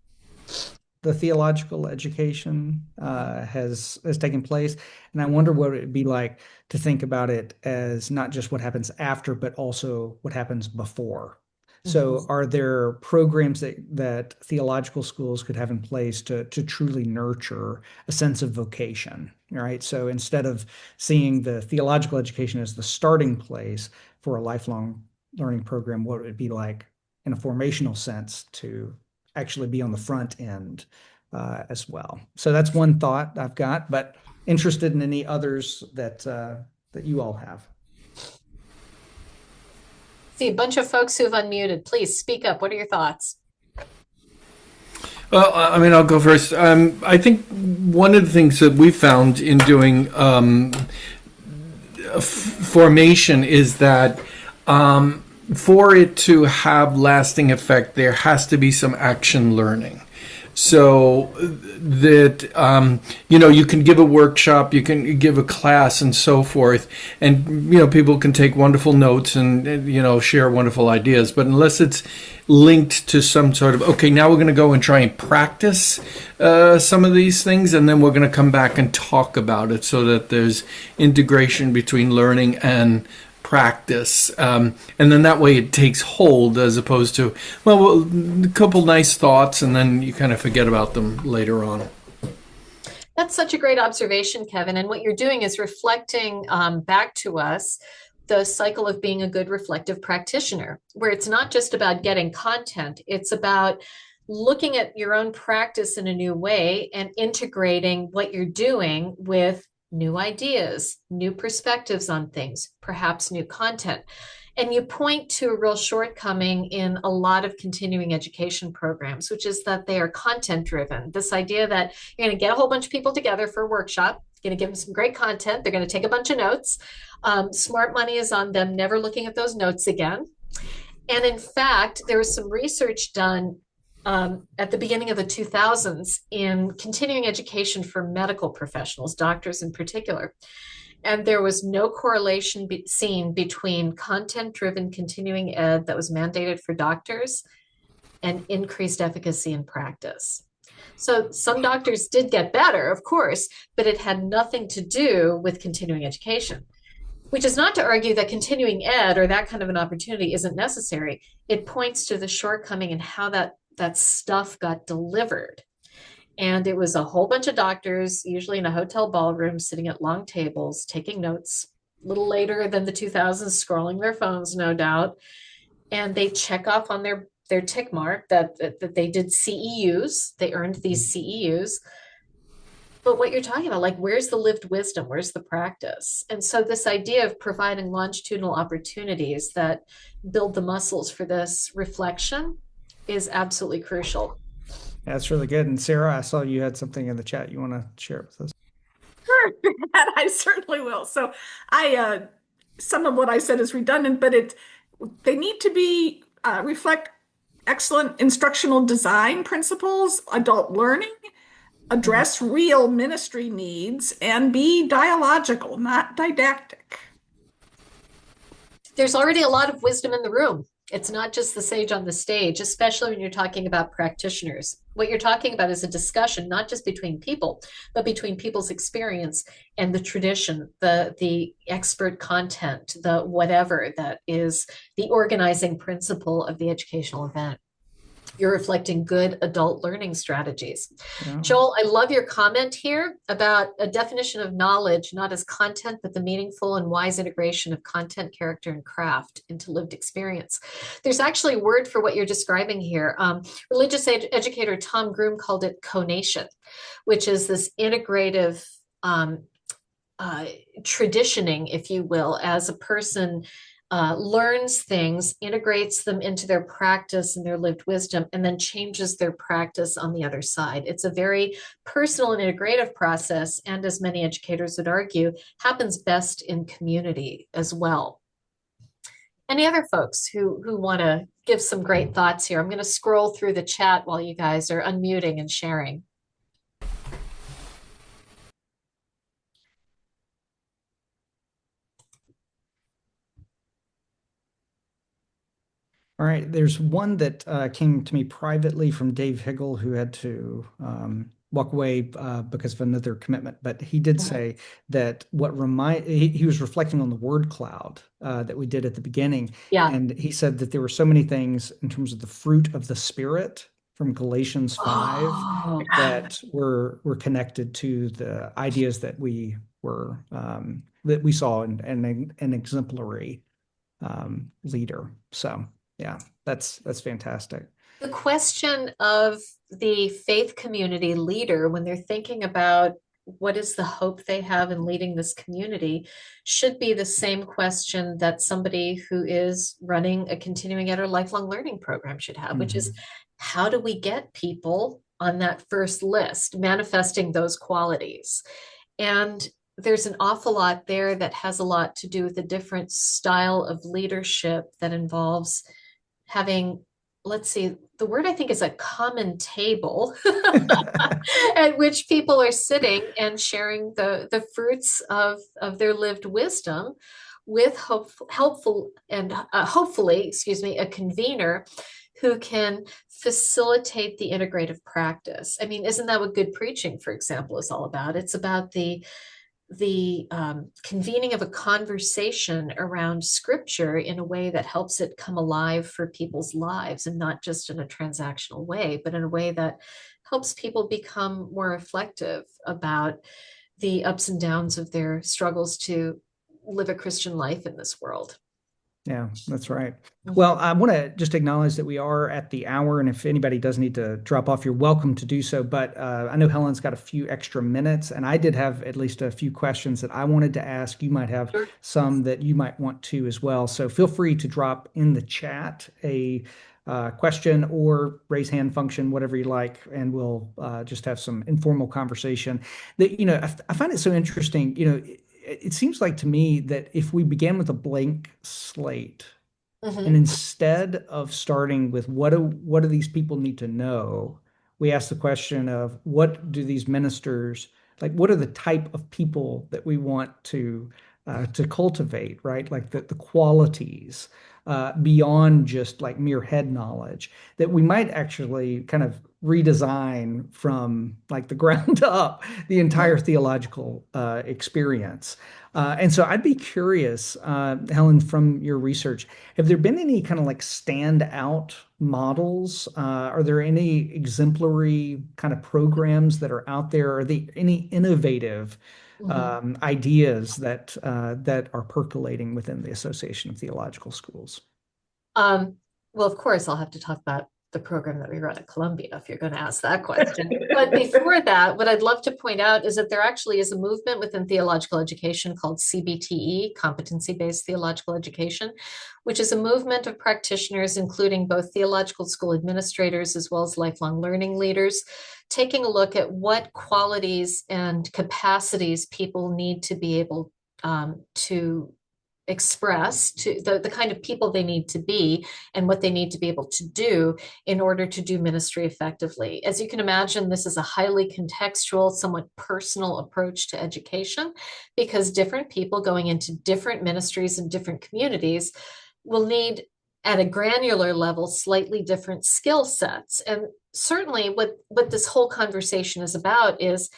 the theological education has taken place. And I wonder what it would be like to think about it as not just what happens after, but also what happens before. So are there programs that theological schools could have in place to truly nurture a sense of vocation, right? So instead of seeing the theological education as the starting place for a lifelong learning program, what would it be like in a formational sense to actually be on the front end as well? So that's one thought I've got, but interested in any others that you all have. See a bunch of folks who've unmuted. Please speak up. What are your thoughts? Well, I'll go first. I think one of the things that we found in doing formation is that for it to have lasting effect, there has to be some action learning. So that, you can give a workshop, you can give a class and so forth, and, people can take wonderful notes and, share wonderful ideas. But unless it's linked to some sort of, okay, now we're going to go and try and practice some of these things, and then we're going to come back and talk about it so that there's integration between learning and practice, and then that way it takes hold, as opposed to, a couple nice thoughts and then you kind of forget about them later on. That's such a great observation, Kevin. And what you're doing is reflecting back to us the cycle of being a good reflective practitioner, where it's not just about getting content, it's about looking at your own practice in a new way and integrating what you're doing with new ideas, new perspectives on things, perhaps new content. And you point to a real shortcoming in a lot of continuing education programs, which is that they are content driven. This idea that you're going to get a whole bunch of people together for a workshop, going to give them some great content, they're going to take a bunch of notes. Smart money is on them never looking at those notes again. And in fact, there was some research done at the beginning of the 2000s in continuing education for medical professionals, doctors in particular. And there was no correlation seen between content-driven continuing ed that was mandated for doctors and increased efficacy in practice. So some doctors did get better, of course, but it had nothing to do with continuing education, which is not to argue that continuing ed or that kind of an opportunity isn't necessary. It points to the shortcoming in how that stuff got delivered. And it was a whole bunch of doctors, usually in a hotel ballroom, sitting at long tables, taking notes, a little later than the 2000s, scrolling their phones, no doubt. And they check off on their tick mark that they did CEUs, they earned these CEUs. But what you're talking about, like, where's the lived wisdom? Where's the practice? And so this idea of providing longitudinal opportunities that build the muscles for this reflection is absolutely crucial. That's really good. And Sarah, I saw you had something in the chat you want to share with us. Sure, and I certainly will. So some of what I said is redundant, but they need to be reflect excellent instructional design principles, adult learning, address real ministry needs, and be dialogical, not didactic. There's already a lot of wisdom in the room. It's not just the sage on the stage, especially when you're talking about practitioners. What you're talking about is a discussion, not just between people, but between people's experience and the tradition, the expert content, the whatever that is the organizing principle of the educational event. You're reflecting good adult learning strategies. Yeah. Joel, I love your comment here about a definition of knowledge, not as content, but the meaningful and wise integration of content, character, and craft into lived experience. There's actually a word for what you're describing here. Religious educator Tom Groom called it conation, which is this integrative traditioning, if you will, as a person learns things, integrates them into their practice and their lived wisdom, and then changes their practice on the other side. It's a very personal and integrative process, and as many educators would argue, happens best in community as well. Any other folks who want to give some great thoughts here? I'm going to scroll through the chat while you guys are unmuting and sharing. All right, there's one that came to me privately from Dave Higgle, who had to walk away because of another commitment. But he did say that he was reflecting on the word cloud that we did at the beginning. Yeah. And he said that there were so many things in terms of the fruit of the Spirit from Galatians 5 that were connected to the ideas that we saw in an exemplary leader. So. Yeah, that's fantastic. The question of the faith community leader, when they're thinking about what is the hope they have in leading this community, should be the same question that somebody who is running a continuing ed or lifelong learning program should have, which is, how do we get people on that first list, manifesting those qualities? And there's an awful lot there that has a lot to do with a different style of leadership that involves having, let's see, the word I think is a common table at which people are sitting and sharing the fruits of their lived wisdom with hopefully, a convener who can facilitate the integrative practice. I mean, isn't that what good preaching, for example, is all about? It's about the convening of a conversation around scripture in a way that helps it come alive for people's lives, and not just in a transactional way, but in a way that helps people become more reflective about the ups and downs of their struggles to live a Christian life in this world. Yeah, that's right. Mhm. Well, I want to just acknowledge that we are at the hour, and if anybody does need to drop off, you're welcome to do so. But I know Helen's got a few extra minutes, and I did have at least a few questions that I wanted to ask. You might have Sure. some that you might want to as well. So feel free to drop in the chat a question or raise hand function, whatever you like, and we'll just have some informal conversation. That I find it so interesting. It seems like to me that if we began with a blank slate, and Mhm. instead of starting with what do these people need to know, we ask the question of what do these ministers like? What are the type of people that we want to cultivate, right? Like the qualities beyond just like mere head knowledge that we might actually kind of redesign from like the ground up the Mhm. entire theological experience. And so I'd be curious, Helen, from your research, have there been any kind of like standout models? Are there any exemplary kind of programs that are out there? Are there any innovative Mhm. ideas that are percolating within the Association of Theological Schools? Um, well, of course, I'll have to talk about the program that we run at Columbia if you're going to ask that question. But before that, what I'd love to point out is that there actually is a movement within theological education called CBTE, competency-based theological education, which is a movement of practitioners, including both theological school administrators as well as lifelong learning leaders, taking a look at what qualities and capacities people need to be able to express to the kind of people they need to be and what they need to be able to do in order to do ministry effectively. As you can imagine, this is a highly contextual, somewhat personal approach to education because different people going into different ministries and different communities will need at a granular level slightly different skill sets. And certainly what this whole conversation is about is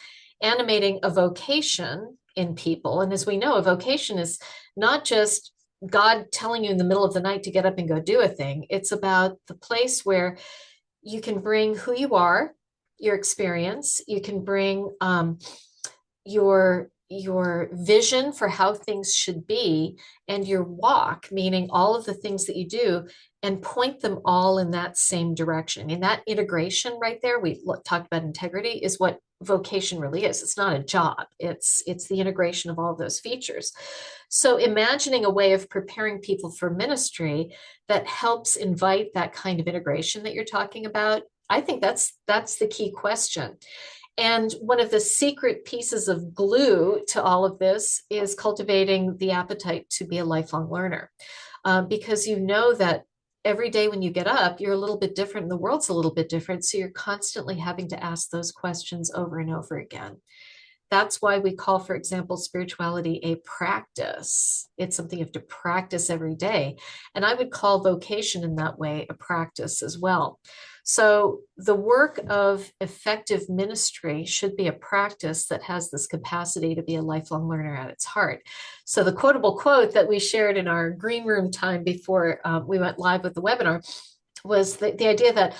animating a vocation in people. And as we know, a vocation is not just God telling you in the middle of the night to get up and go do a thing. It's about the place where you can bring who you are, your experience. You can bring your vision for how things should be and your walk, meaning all of the things that you do, and point them all in that same direction. And that integration right there, we talked about integrity, is what vocation really is. It's not a job. It's the integration of all of those features. So imagining a way of preparing people for ministry that helps invite that kind of integration that you're talking about, I think that's the key question. And one of the secret pieces of glue to all of this is cultivating the appetite to be a lifelong learner. Because you know that every day when you get up, you're a little bit different, and the world's a little bit different. So you're constantly having to ask those questions over and over again. That's why we call, for example, spirituality a practice. It's something you have to practice every day. And I would call vocation in that way a practice as well. So the work of effective ministry should be a practice that has this capacity to be a lifelong learner at its heart. So the quotable quote that we shared in our green room time before we went live with the webinar was the idea that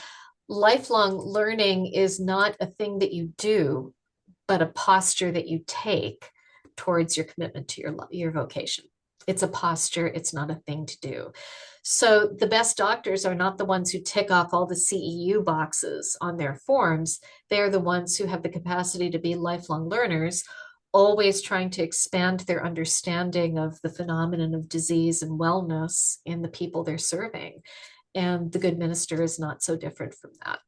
lifelong learning is not a thing that you do, but a posture that you take towards your commitment to your vocation. It's a posture, it's not a thing to do. So the best doctors are not the ones who tick off all the CEU boxes on their forms. They're the ones who have the capacity to be lifelong learners, always trying to expand their understanding of the phenomenon of disease and wellness in the people they're serving. And the good minister is not so different from that.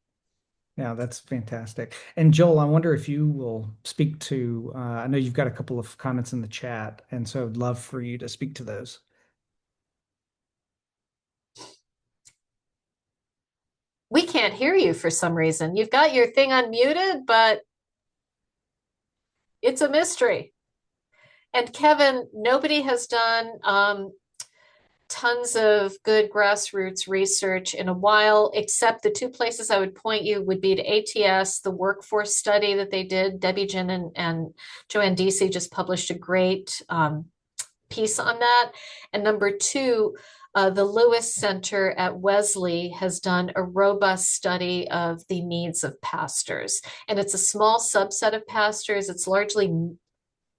Yeah, that's fantastic. And Joel, I wonder if you will speak to, I know you've got a couple of comments in the chat, and so I'd love for you to speak to those. We can't hear you for some reason. You've got your thing unmuted, but it's a mystery. And Kevin, nobody has done tons of good grassroots research in a while, except the two places I would point you would be to ATS, the workforce study that they did. Debbie Jin and Joanne Deasy just published a great piece on that. And number two, the Lewis Center at Wesley has done a robust study of the needs of pastors. And it's a small subset of pastors. It's largely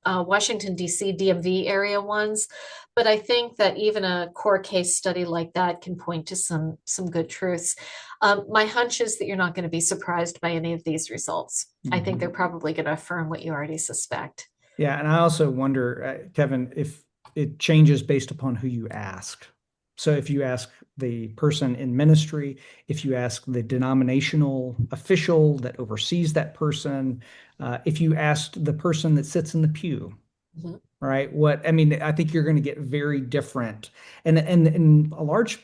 Washington, D.C., DMV area ones. But I think that even a core case study like that can point to some good truths. My hunch is that you're not going to be surprised by any of these results. I think they're probably going to affirm what you already suspect. Yeah, and I also wonder, Kevin, if it changes based upon who you ask. So if you ask the person in ministry, if you ask the denominational official that oversees that person, if you asked the person that sits in the pew, Mhm. right? What I mean, I think you're going to get very different, and in a large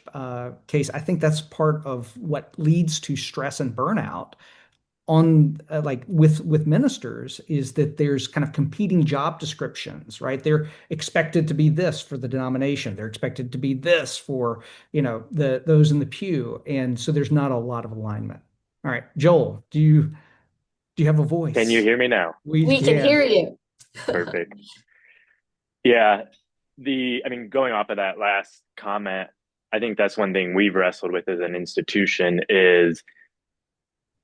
case, I think that's part of what leads to stress and burnout on like with ministers is that there's kind of competing job descriptions, right? They're expected to be this for the denomination, they're expected to be this for, you know, the those in the pew, and so there's not a lot of alignment. All right, Joel, do you have a Can you voice? hear me now? We We can hear can. you. Perfect. Yeah. I mean, going off of that last comment, I think that's one thing we've wrestled with as an institution is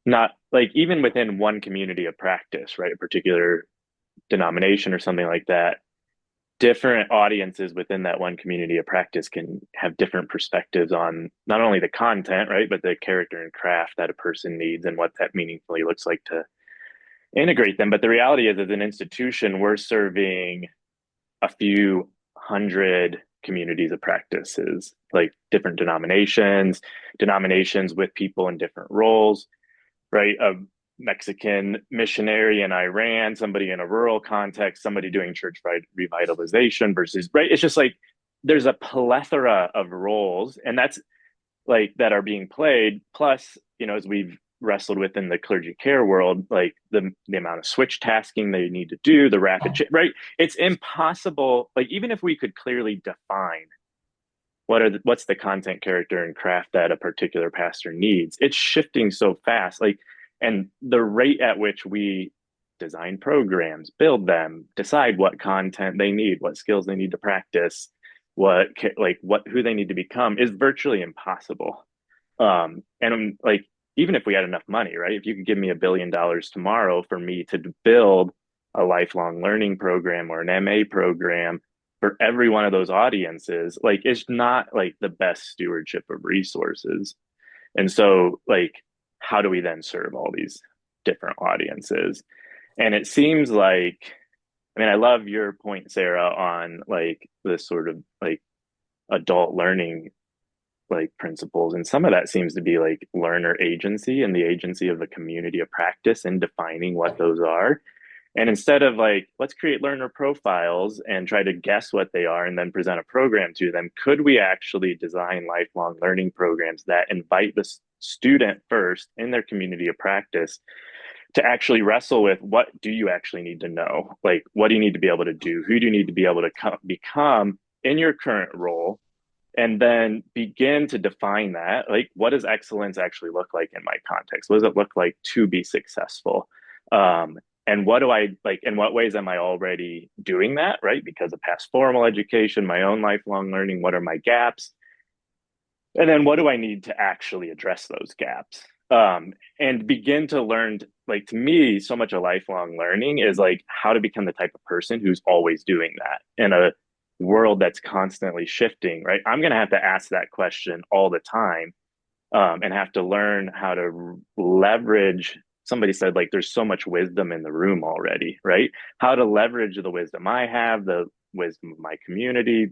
not like even within one community of practice, right? A particular denomination or something like that, different audiences within that one community of practice can have different perspectives on not only the content, right, but the character and craft that a person needs and what that meaningfully looks like to integrate them. But the reality is, as an institution, we're serving a few hundred communities of practices, like different denominations with people in different roles, right? A Mexican missionary in Iran, somebody in a rural context, somebody doing church revitalization versus, right? It's just like there's a plethora of roles, and that's like that are being played. Plus, you know, as we've wrestled with in the clergy care world, like the amount of switch tasking they need to do, the right? It's impossible. Like even if we could clearly define what's the content, character, and craft that a particular pastor needs, it's shifting so fast. Like, and the rate at which we design programs, build them, decide what content they need, what skills they need to practice, who they need to become is virtually impossible. And like, even if we had enough money, right? If you could give me $1 billion tomorrow for me to build a lifelong learning program or an MA program for every one of those audiences, like it's not like the best stewardship of resources. And so, like, how do we then serve all these different audiences? And it seems like, I mean, I love your point, Sarah, on like this sort of like adult learning like principles, and some of that seems to be like learner agency and the agency of a community of practice and defining what those are. And instead of like, let's create learner profiles and try to guess what they are and then present a program to them, could we actually design lifelong learning programs that invite the student first in their community of practice to actually wrestle with what do you actually need to know? Like, what do you need to be able to do? Who do you need to be able to become in your current role? And then begin to define that. Like, what does excellence actually look like in my context? What does it look like to be successful? And what do I like? In what ways am I already doing that? Right? Because of past formal education, my own lifelong learning, what are my gaps? And then what do I need to actually address those gaps? And begin to learn, like, to me, so much of lifelong learning is like how to become the type of person who's always doing that in a world that's constantly shifting, right? I'm going to have to ask that question all the time, and have to learn how to leverage. Somebody said, like, there's so much wisdom in the room already, right? How to leverage the wisdom I have, the wisdom of my community,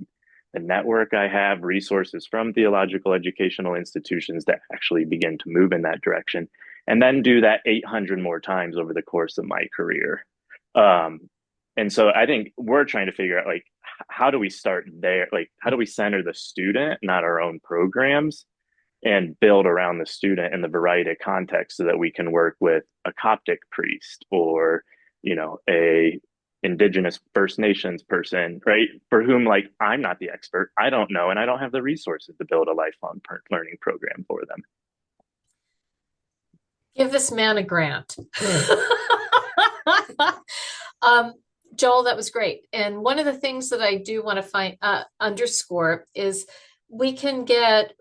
the network I have, resources from theological educational institutions that actually begin to move in that direction, and then do that 800 more times over the course of my career. And so I think we're trying to figure out, like, how do we start there? Like, how do we center the student, not our own programs, and build around the student in the variety of contexts so that we can work with a Coptic priest or, you know, a indigenous First Nations person, right? For whom, like, I'm not the expert. I don't know. And I don't have the resources to build a lifelong learning program for them. Give this man a grant. Joel, that was great. And one of the things that I do want to underscore is we can get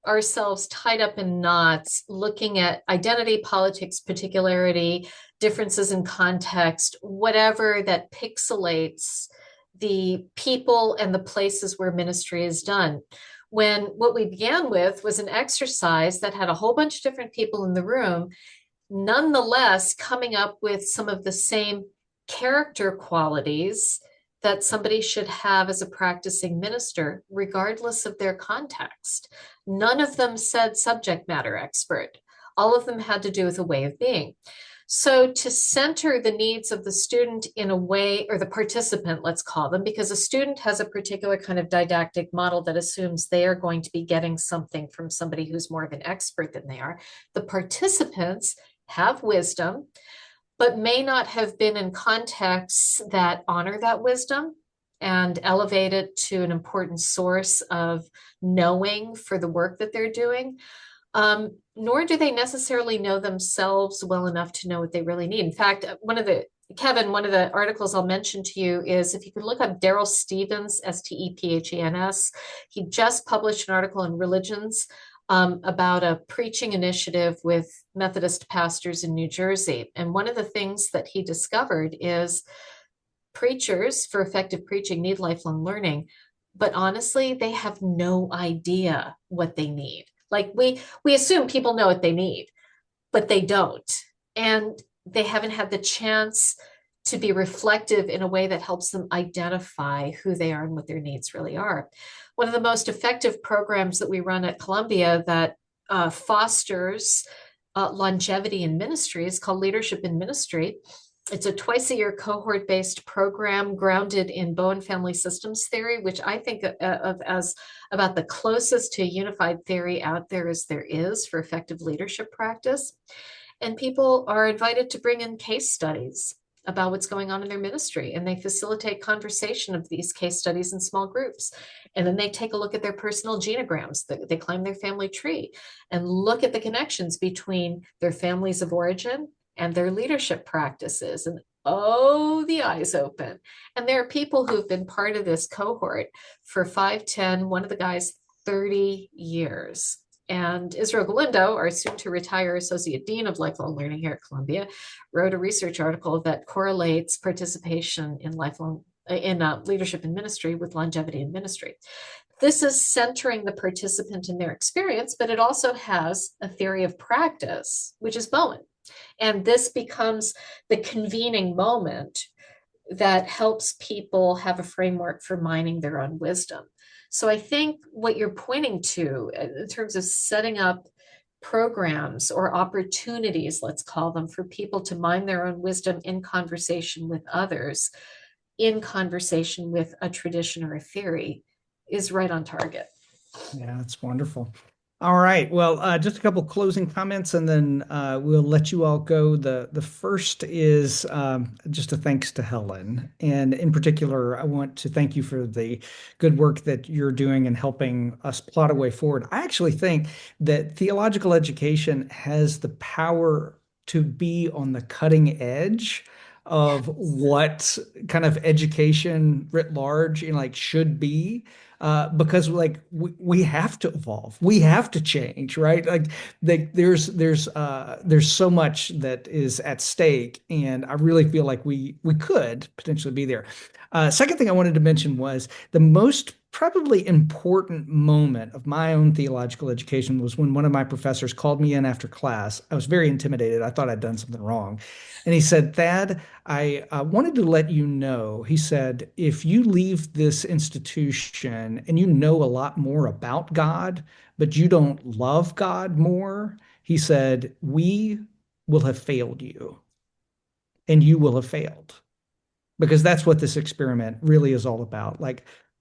ourselves tied up in knots looking at identity, politics, particularity, differences in context, whatever that pixelates the people and the places where ministry is done. When what we began with was an exercise that had a whole bunch of different people in the room, nonetheless coming up with some of the same character qualities that somebody should have as a practicing minister, regardless of their context. None of them said subject matter expert. All of them had to do with a way of being. So to center the needs of the student in a way, or the participant, let's call them, because a student has a particular kind of didactic model that assumes they are going to be getting something from somebody who's more of an expert than they are. The participants have wisdom, but may not have been in contexts that honor that wisdom and elevate it to an important source of knowing for the work that they're doing. Nor do they necessarily know themselves well enough to know what they really need. In fact, Kevin, one of the articles I'll mention to you is, if you could look up Daryl Stevens, Stephens, he just published an article in Religions about a preaching initiative with Methodist pastors in New Jersey. And one of the things that he discovered is preachers for effective preaching need lifelong learning, but honestly, they have no idea what they need. Like we assume people know what they need, but they don't. And they haven't had the chance to be reflective in a way that helps them identify who they are and what their needs really are. One of the most effective programs that we run at Columbia that fosters longevity in ministry is called Leadership in Ministry. It's a twice-a-year cohort-based program grounded in Bowen family systems theory, which I think of as about the closest to a unified theory out there as there is for effective leadership practice. And people are invited to bring in case studies about what's going on in their ministry, and they facilitate conversation of these case studies in small groups. And then they take a look at their personal genograms. They climb their family tree and look at the connections between their families of origin and their leadership practices. And oh, the eyes open. And there are people who've been part of this cohort for 5, 10, one of the guys, 30 years. And Israel Galindo, our soon to retire Associate Dean of Lifelong Learning here at Columbia, wrote a research article that correlates participation in leadership in ministry with longevity in ministry. This is centering the participant in their experience, but it also has a theory of practice, which is Bowen. And this becomes the convening moment that helps people have a framework for mining their own wisdom. So I think what you're pointing to in terms of setting up programs or opportunities, let's call them, for people to mine their own wisdom in conversation with others, in conversation with a tradition or a theory, is right on target. Yeah, that's wonderful. All right. Well, just a couple closing comments, and then we'll let you all go. The first is just a thanks to Helen. And in particular, I want to thank you for the good work that you're doing in helping us plot a way forward. I actually think that theological education has the power to be on the cutting edge of what kind of education writ large, should be. Because we have to evolve, we have to change, right? There's so much that is at stake, and I really feel like we could potentially be there. Second thing I wanted to mention was the most probably important moment of my own theological education was when one of my professors called me in after class. I was very intimidated. I thought I'd done something wrong. And he said, "Thad, I wanted to let you know," he said, "if you leave this institution and you know a lot more about God, but you don't love God more," he said, "we will have failed you, and you will have failed." Because that's what this experiment really is all about.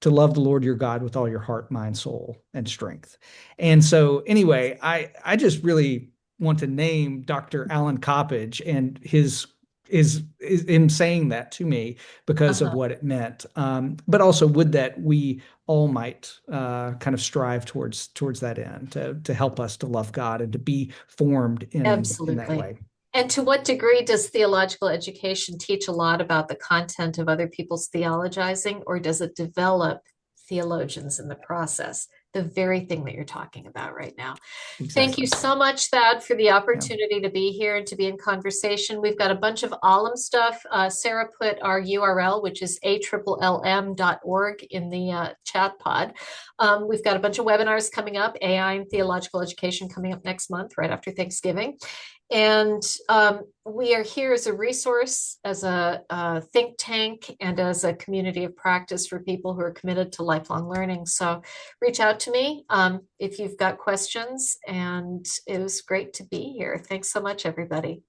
To love the Lord your God with all your heart, mind, soul, and strength. And so anyway, I just really want to name Dr. Alan Coppage and his him saying that to me because of what it meant. But also would that we all might kind of strive towards that end to help us to love God and to be formed in that way. And to what degree does theological education teach a lot about the content of other people's theologizing, or does it develop theologians in the process? the very thing that you're talking about right now. Exactly. Thank you so much, Thad, for the opportunity to be here and to be in conversation. We've got a bunch of ALLLM stuff. Sarah put our URL, which is ALLLM.org, in the chat pod. We've got a bunch of webinars coming up, AI and theological education coming up next month, right after Thanksgiving. And we are here as a resource, as a think tank, and as a community of practice for people who are committed to lifelong learning. So reach out to me if you've got questions, and it was great to be here. Thanks so much, everybody.